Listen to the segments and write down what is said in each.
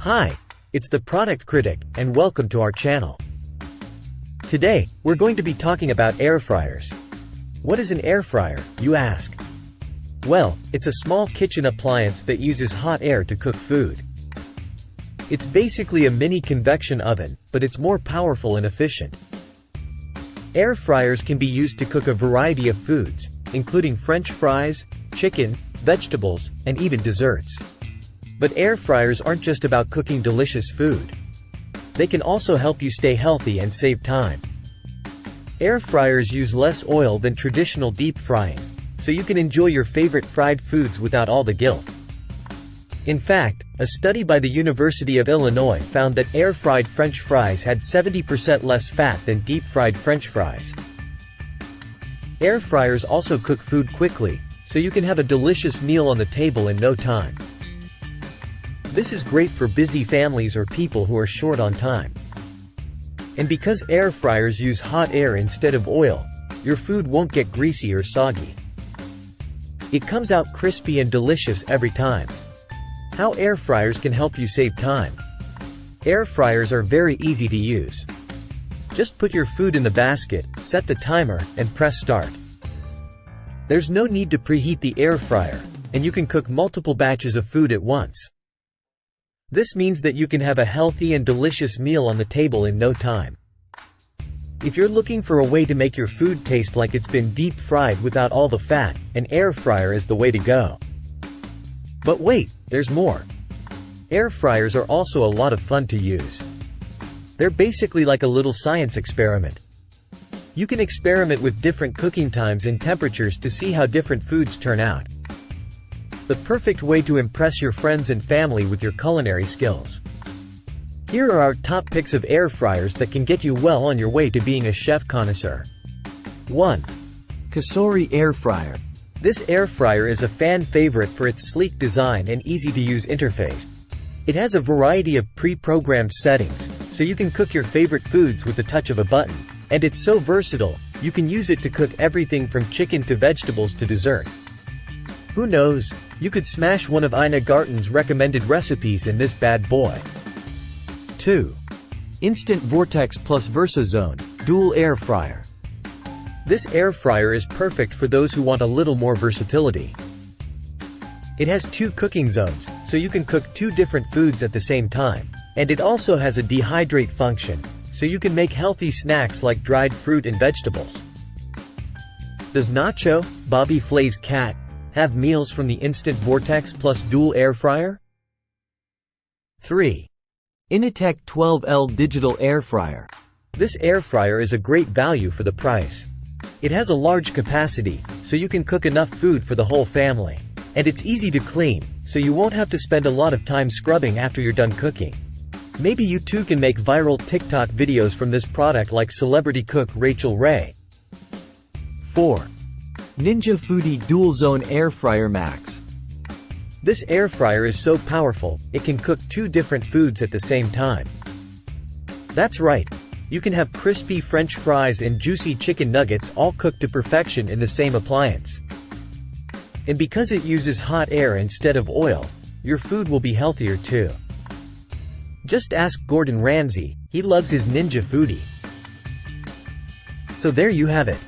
Hi, it's the Product Critic, and welcome to our channel. Today, we're going to be talking about air fryers. What is an air fryer, you ask? Well, it's a small kitchen appliance that uses hot air to cook food. It's basically a mini convection oven, but it's more powerful and efficient. Air fryers can be used to cook a variety of foods, including French fries, chicken, vegetables, and even desserts. But air fryers aren't just about cooking delicious food. They can also help you stay healthy and save time. Air fryers use less oil than traditional deep frying, so you can enjoy your favorite fried foods without all the guilt. In fact, a study by the University of Illinois found that air-fried French fries had 70% less fat than deep-fried French fries. Air fryers also cook food quickly, so you can have a delicious meal on the table in no time. This is great for busy families or people who are short on time. And because air fryers use hot air instead of oil, your food won't get greasy or soggy. It comes out crispy and delicious every time. How air fryers can help you save time. Air fryers are very easy to use. Just put your food in the basket, set the timer, and press start. There's no need to preheat the air fryer, and you can cook multiple batches of food at once. This means that you can have a healthy and delicious meal on the table in no time. If you're looking for a way to make your food taste like it's been deep fried without all the fat, an air fryer is the way to go. But wait, there's more. Air fryers are also a lot of fun to use. They're basically like a little science experiment. You can experiment with different cooking times and temperatures to see how different foods turn out. The perfect way to impress your friends and family with your culinary skills. Here are our top picks of air fryers that can get you well on your way to being a chef connoisseur. 1. Cosori Air Fryer. This air fryer is a fan favorite for its sleek design and easy-to-use interface. It has a variety of pre-programmed settings, so you can cook your favorite foods with the touch of a button. And it's so versatile, you can use it to cook everything from chicken to vegetables to dessert. Who knows, you could smash one of Ina Garten's recommended recipes in this bad boy. 2. Instant Vortex Plus VersaZone Dual Air Fryer. This air fryer is perfect for those who want a little more versatility. It has 2 cooking zones, so you can cook 2 different foods at the same time. And it also has a dehydrate function, so you can make healthy snacks like dried fruit and vegetables. Does Nacho, Bobby Flay's cat, have meals from the Instant Vortex Plus Dual Air Fryer? 3. Initech 12L Digital Air Fryer. This air fryer is a great value for the price. It has a large capacity, so you can cook enough food for the whole family. And it's easy to clean, so you won't have to spend a lot of time scrubbing after you're done cooking. Maybe you too can make viral TikTok videos from this product like celebrity cook Rachel Ray. 4. Ninja Foodi Dual Zone Air Fryer Max. This air fryer is so powerful, it can cook 2 different foods at the same time. That's right. You can have crispy French fries and juicy chicken nuggets all cooked to perfection in the same appliance. And because it uses hot air instead of oil, your food will be healthier too. Just ask Gordon Ramsay, he loves his Ninja Foodi. So there you have it.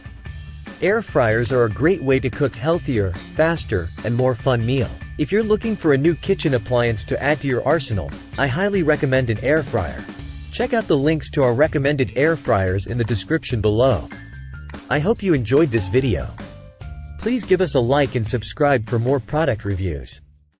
Air fryers are a great way to cook healthier, faster, and more fun meal. If you're looking for a new kitchen appliance to add to your arsenal, I highly recommend an air fryer. Check out the links to our recommended air fryers in the description below. I hope you enjoyed this video. Please give us a like and subscribe for more product reviews.